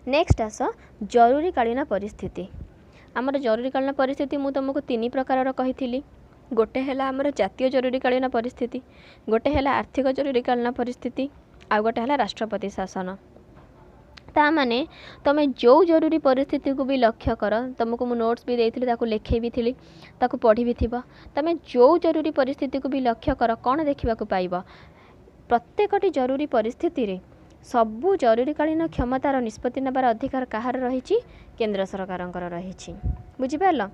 Next आस जरूरीकालीन परिस्थिति। आमर जरूरीकालीन परिस्थिति मु तुमको तीन प्रकार कही। गोटे है आमर जातीय जरूरीकालीन परिस्थिति, गोटे है आर्थिक जरूरीकालीन परिस्थिति, आ गोटे है राष्ट्रपति शासन। ता माने तुम जो जरूरी परिस्थिति को भी लक्ष्य कर, तुमको मु नोट्स भी देती लिखे भी थी, पढ़ी भी थी। तुम जो जरूरी परिस्थिति को भी लक्ष्य कर, कौन देखा पाइब प्रत्येकटी जरूरी परिस्थिति रे सबू जरूरीकालीन क्षमतार निष्पत्ति नेबार अधिकार कहार रही? केंद्र सरकार रही। बुझिपार?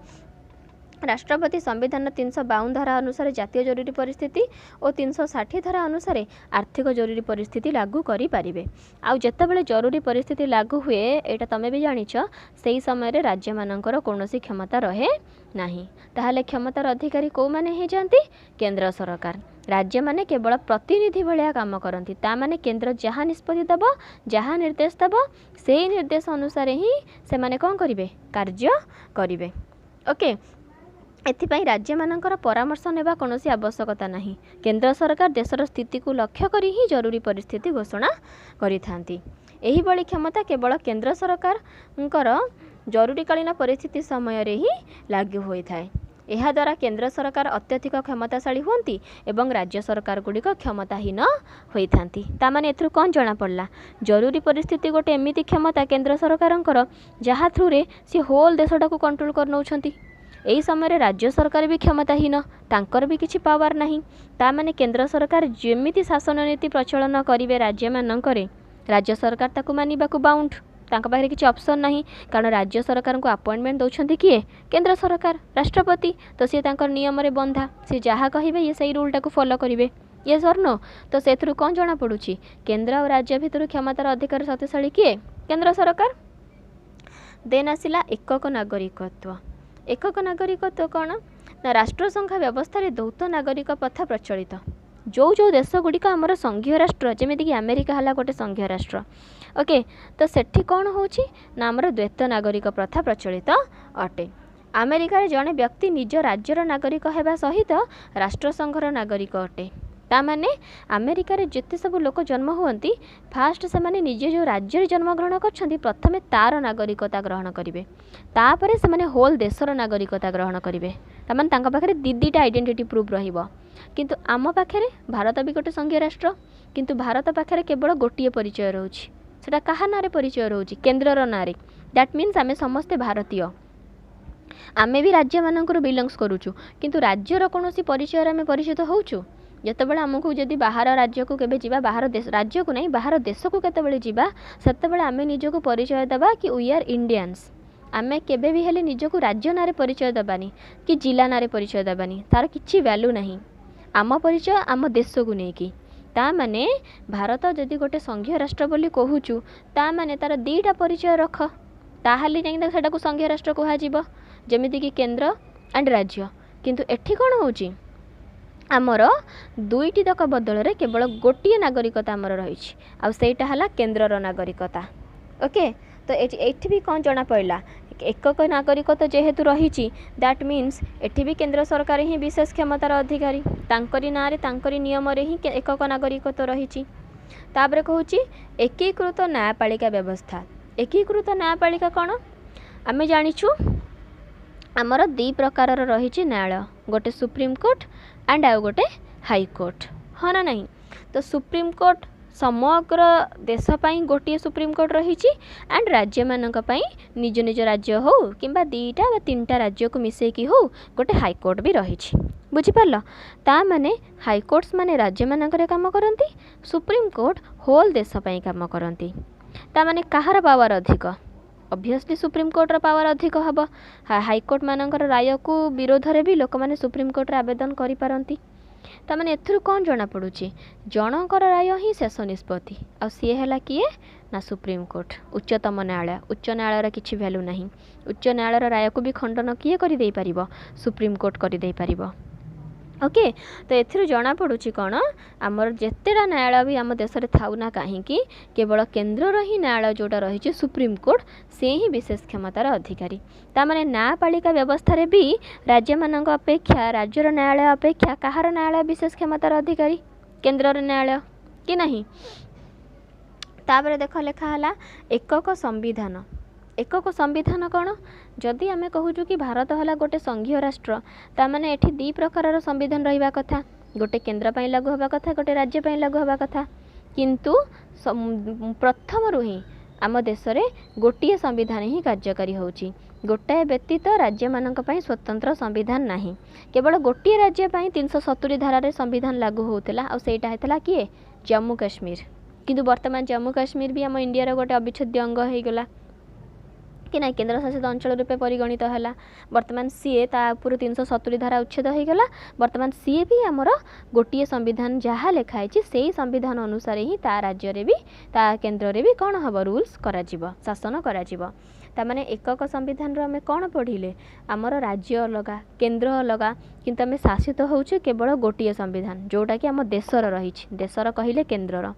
राष्ट्रपति संविधान 352 धारा अनुसार जातीय जरूरी परिस्थिति और 360 धारा अनुसार आर्थिक जरूरी परिस्थिति लागू करि पारिबे। आउ जेतेबेले जरूरी परिस्थिति लागू हुए, एटा तमे भी जानिछ, सेही समय रे राज्य मानकर कोनोसी क्षमता रहे नाही। ताहाले क्षमतार अधिकारी को माने हे जानती? केंद्र सरकार। राज्य माने केवल प्रतिनिधि भलिया काम करती। ता माने केंद्र जहाँ निष्पत्ति दब, जहाँ निर्देश दब, सेही निर्देश अनुसार ही से माने कोन करिवे? कार्य करिवे। ओके, एथिपाई राज्य मानकर परामर्श नेबा कोनोसी आवश्यकता नहीं। केंद्र सरकार देशर स्थिति को लक्ष्य करी ही जरूरी परिस्थिति घोषणा करिथांती। एही बड़ी क्षमता केवल केंद्र सरकार जरूरीकालीन परिस्थिति समय रे ही लागू होई थाए। एहा द्वारा केंद्र सरकार अत्यधिक क्षमताशाली होती एवं राज्य सरकार गुड़िक क्षमताहीन होइथांती। तामाने एथरु कौन जना पड़ला? जरूरी परिस्थिति गोटे एमिति क्षमता केंद्र सरकारंकर जहा थ्रू रे सी होल देशटा को कंट्रोल कर नउछंती। एही समय राज्य सरकार भी क्षमताहीन, तांकर भी किछि पावर नहीं। तामाने केंद्र सरकार जेमिति शासन नीति प्रचलन करिवे राज्य मानकरे, राज्य सरकार ताकु मानिबाकु बाउंड। तांका पाखरे किछि ऑप्शन नहीं, कारण राज्य सरकार को अपॉइंटमेंट दउछंती किए? केंद्र सरकार, राष्ट्रपति। तो सी तांकर नियम रे बंधा, सी जहा कहिबे ये सही रूल टाकु फॉलो करिवे। यस और नो? तो सेथरु कोन जणा पडुछि? केंद्र और राज्य भितर क्षमतार अधिकार शक्तिशाली किए? केंद्र सरकार। देन आसिला एकक नागरिकत्व। एकक नागरिकत्व कौन ना? राष्ट्रसंघ व्यवस्था रे दौत नागरिक प्रथा प्रचलित। जो जो देश गुड़िक आमर संघीय राष्ट्र, जमीक अमेरिका है गोटे संघीय राष्ट्र। ओके, तो सेठी कौन होची ना आमर द्वैत नागरिक प्रथा प्रचलित अटे। अमेरिका जड़े व्यक्ति निज राज्यर नागरिक होगा सहित राष्ट्रसंघर नागरिक अटे। तामाने अमेरिका रे जिते सब लोक जन्म हुअंती, फास्ट से माने निजे जो राज्य जन्म ग्रहण करछंती, प्रथमे तार नागरिकता ग्रहण करिवे, तापरे से माने होल देशर नागरिकता ग्रहण करिवे। तामाने तांका पाखरे दीदीटा आइडेंटिटी प्रूफ रहिबो। किंतु आम पाखरे भारत भी गोटे संघीय राष्ट्र, किंतु भारत पाखरे केवल गोटिए परिचय रहउछि। सेटा काहा नारे परिचय रहउछि? केंद्रर नारे। दैट मीन्स आमे समस्ते भारतीय। आमे भी राज्य मानकर बिलोंग्स करूछु, किंतु राज्यर कोनोसी परिचय आमे परिचित होउछु। जितेबाला आमको जदि बाहर राज्य को केबे जीवा, बाहर देश राज्य को नहीं बाहर देश को केतेबाला जीवा, सेतेबाला आमे निजको परिचय देबा कि वी आर इंडियंस। आमे केबे भी हेले निजको राज्य नारे परिचय देबानी कि जिला नारे परिचय देबानी, तार किछि वैल्यू नहीं। आम परिचय आम देश को नेकी। ता माने भारत जदि गोटे संघीय राष्ट्र बोली कहूचु, ता माने तार दीटा परिचय रख, ताहाली जाई सेटा को संघीय राष्ट्र कहा जीवो, जेमिति कि केंद्र एंड राज्य। किंतु एठी कोन होउची? आमर दुईटी तक बदल रे केवल गोटिए नागरिकता आमर रही, आ सेटा हला केंद्रर नागरिकता। ओके, तो एठी भी कौन जना पड़ला? एकक नागरिकता जेहेतु रही, दैट मीन्स एठी भी केंद्र सरकार ही विशेष क्षमतार अधिकारी, तांकरी नारे तांकरी नियम रे ही एकक नागरिकता रही। तापरे कहूची एकीकृत न्यायपालिका व्यवस्था। एकीकृत न्यायपालिका कौन? आमे जानिछु आमर दी प्रकार रही न्यायालय, गोटे सुप्रीम कोर्ट एंड आउ गोटे हाई कोर्ट, हाँ ना नहीं? तो सुप्रीम कोर्ट समग्र देश पाई गोटे सुप्रीम कोर्ट रही, एंड राज्य मानक पाई निज निज राज्य हो किंबा दीटा बा तीनटा राज्य को मिसेकी हो गोटे हाई कोर्ट भी रही। बुझिपार? ता माने हाई कोर्ट्स माने राज्य मानक काम करती, सुप्रीम कोर्ट होल देश पाई काम करती। ता माने कहार पावर अधिक? ऑब्वियसली सुप्रीम कोर्टर पावर अधिक हम। हाईकोर्ट मानकर राय को विरोध रे भी लोक माने सुप्रीम कोर्ट रे आवेदन करि पारंती। ता माने एथुरु कोन जणा पडुची? जनकर राय ही शेष निष्पत्ति, आ सी हैला किए ना सुप्रीम कोर्ट, उच्चतम न्यायालय। उच्च न्यायालय किछि वैल्यू नहीं। उच्च न्यायालय राय को भी खंडन किए करि देई परिबो? सुप्रीम कोर्ट करि देई परिबो। ओके, तो एथिरु जना पडुची कोन? आमर जेतेटा न्यायालय भी आम देश रे थाउ ना काहेकि, केवल केंद्रर ही न्यायालय जोटा रही सुप्रीम कोर्ट, से ही विशेष क्षमतार अधिकारी। ता माने न्यायपालिका व्यवस्था रे भी राज्य मानक अपेक्षा, राज्यर न्यायालय अपेक्षा कहार न्यायालय विशेष क्षमतार अधिकारी? केंद्रर न्यायालय कि नहीं? तापर देख लिखाला एकक संविधान। एकक संविधान कौन जदि आम कहूँ कि भारत है गोटे संघीय राष्ट्र ताने एठी दी प्रकार संविधान रहा कथा गोटे केन्द्र पर लागू होगा कथा गोटे राज्य पर लागू होगा कथा किंतु प्रथम ही आम देश में गोटे संविधान ही कार्यकारी होची गोटाए व्यतीत राज्य मानक पई स्वतंत्र संविधान नहीं केवल गोटे राज्य पई 370 धारा संविधान लागू होता और सेटा होता किए जम्मू काश्मीर किंतु वर्तमान जम्मू काश्मीर भी आम इंडिया गोटे अविच्छेद्य अंग हो गला कि ना केन्द्र शासित अंचल रूपे परिगणित है वर्तमान सीए तापर 370 धारा उच्छेद हो गला वर्तमान सीए भी आमर गोटे संविधान जहाँ लिखाई से संविधान अनुसार ही ता राज्य भी ता केन्द्र भी कौन हम रूल्स करा शासन ताने एकक संविधान आम कौन पढ़िले आमर राज्य अलग केन्द्र अलग किंतु आम शासित होचे केवल गोटे संविधान जोटा कि आम देशर रही देशर कहले केन्द्रर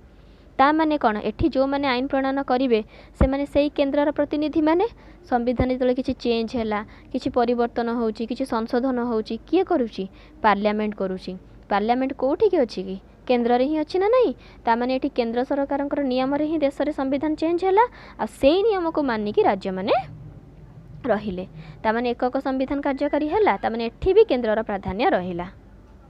ता माने कौन एठी जो माने आईन प्रणयन करेंगे से माने सही केन्द्रर प्रतिनिधि माने संविधान जो किसी चेंज है किसी परिवर्तन होची किसी संशोधन होची किए करुची पार्लियामेंट करुची पार्लियामेंट कोठी की अच्छी कि केन्द्र ही अच्छी ना नहीं ताने एठी केन्द्र सरकार नियम ही देश में संविधान चेंज है आ से नियम को मानिकी राज्य माने रहिले ताने एकक संविधान कार्यकारी है ताने एठी भी केन्द्रर प्राधान्य रहिला।